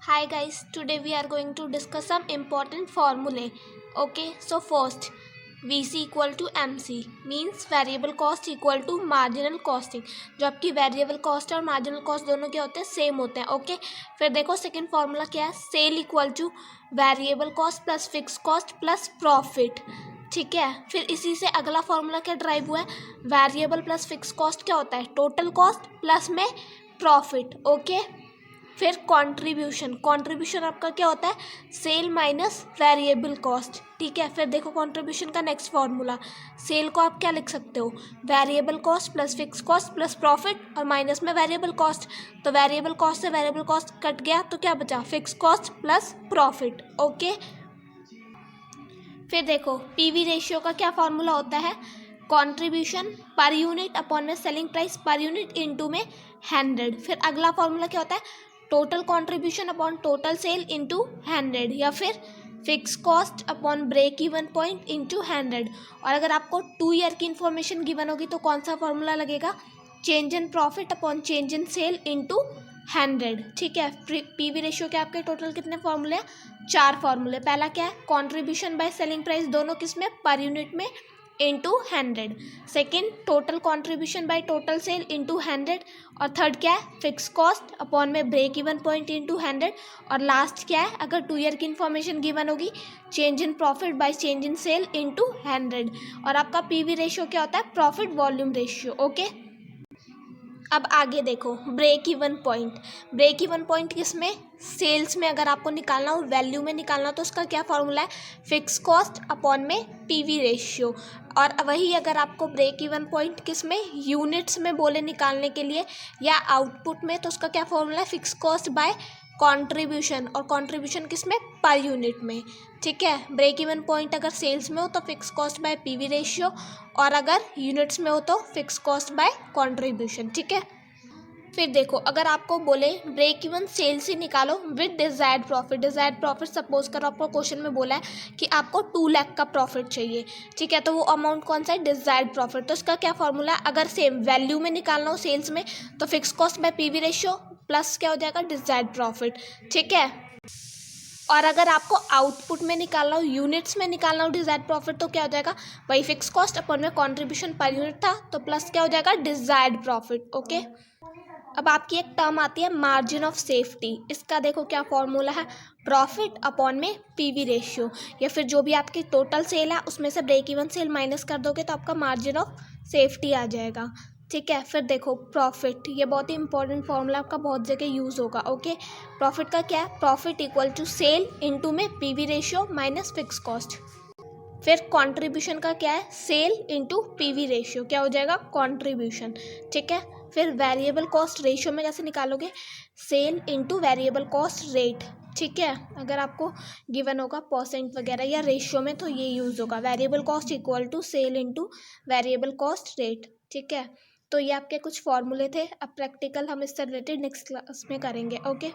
Hi guys, today we are going to discuss some important formulae. Okay, so first, VC equal to MC means variable cost equal to marginal costing. जो आपकी variable cost और marginal cost दोनों क्या होते हैं, same होते हैं. Okay, फिर देखो सेकंड फार्मूला क्या है, sale equal to variable cost plus fix cost plus profit. ठीक है, फिर इसी से अगला फार्मूला क्या ड्राइव हुआ है, वेरिएबल प्लस फिक्स कॉस्ट क्या होता है, टोटल कॉस्ट प्लस में प्रॉफिट. ओके, फिर कंट्रीब्यूशन आपका क्या होता है, सेल माइनस वेरिएबल कॉस्ट. ठीक है, फिर देखो कंट्रीब्यूशन का नेक्स्ट फार्मूला, सेल को आप क्या लिख सकते हो, variable cost plus fix cost plus profit और माइनस में वेरिएबल कॉस्ट. तो वेरिएबल कॉस्ट से वेरिएबल कॉस्ट कट गया तो क्या बचा, fix cost plus profit. Okay, फिर देखो पीवी रेशियो का क्या फार्मूला होता है, कंट्रीब्यूशन पर यूनिट अपॉन में selling price per unit into में 100. फिर अगला फार्मूला क्या होता है, total contribution upon total sale into 100 या फिर fix cost upon break even point into 100. और अगर आपको 2 ईयर की इन्फॉर्मेशन गिवन होगी तो कौन सा फार्मूला लगेगा, change in profit upon change in sale into 100. ठीक है, पीवी रेशियो के आपके टोटल कितने फार्मूले हैं, 4 फार्मूले. पहला क्या है, कंट्रीब्यूशन बाय सेलिंग प्राइस, दोनों किस में, पर यूनिट में into 100. Second, total contribution by total sale into 100. और थर्ड क्या है, फिक्स कॉस्ट अपॉन में ब्रेक इवन पॉइंट इंटू 100. और लास्ट क्या है, अगर 2 ईयर की इन्फॉर्मेशन गिवन होगी, change in profit by change in sale into 100. और आपका पीवी रेशियो क्या होता है, प्रॉफिट वॉल्यूम रेशियो. ओके, अब आगे देखो break even point. Break even point किस में, सेल्स में अगर आपको निकालना हो, वैल्यू में निकालना हो तो उसका क्या फॉर्मूला है, फिक्स कॉस्ट अपॉन में पीवी रेशियो. और वही अगर आपको ब्रेक इवन पॉइंट किस में, यूनिट्स में बोले निकालने के लिए या आउटपुट में, तो उसका क्या फॉर्मूला है, फिक्स कॉस्ट बाय कंट्रीब्यूशन. और कंट्रीब्यूशन किस में, पर यूनिट में. ठीक है, ब्रेक इवन पॉइंट अगर सेल्स में हो तो fix cost by PV ratio, और अगर यूनिट्स में हो तो फिक्स कॉस्ट बाय कंट्रीब्यूशन. ठीक है, फिर देखो अगर आपको बोले ब्रेक इवन सेल्स ही निकालो with desired profit. Desired profit suppose करो आपको क्वेश्चन में बोला है कि आपको 2 लाख का प्रॉफिट चाहिए. ठीक है, तो वो अमाउंट कौन सा है, डिजायर्ड प्रॉफिट. तो इसका क्या फॉर्मूला है, अगर सेम वैल्यू में निकालना हो सेल्स में तो fix cost by PV ratio plus क्या हो जाएगा, डिजायर्ड प्रॉफिट. ठीक है, और अगर आपको आउटपुट में निकालना हो, यूनिट्स में निकालना हो डिजायर्ड प्रॉफिट, तो क्या हो जाएगा, वही फिक्स कॉस्ट अपन में कंट्रीब्यूशन पर यूनिट था तो प्लस क्या हो जाएगा, डिजायर्ड प्रॉफिट. ओके, अब आपकी एक टर्म आती है मार्जिन ऑफ सेफ्टी. इसका देखो क्या फॉर्मूला है, प्रॉफिट अपॉन में पीवी रेशियो, या फिर जो भी आपकी टोटल सेल है उसमें से ब्रेक इवन सेल माइनस कर दोगे तो आपका मार्जिन ऑफ सेफ्टी आ जाएगा. ठीक है, फिर देखो प्रॉफिट, ये बहुत ही इंपॉर्टेंट फॉर्मूला आपका बहुत जगह यूज़ होगा. ओके, प्रॉफिट का क्या है, profit equal to sale into में PV ratio minus fix cost. फिर कंट्रीब्यूशन का क्या है, सेल इंटू पीवी रेशियो, क्या हो जाएगा, कंट्रीब्यूशन. ठीक है, फिर वेरिएबल कॉस्ट रेशियो में कैसे निकालोगे, sale into variable cost rate. ठीक है, अगर आपको गिवन होगा परसेंट वगैरह या रेशियो में तो ये यूज़ होगा, variable cost equal to sale into variable cost rate. ठीक है, तो ये आपके कुछ फॉर्मूले थे. अब प्रैक्टिकल हम इससे रिलेटेड नेक्स्ट क्लास में करेंगे. ओके.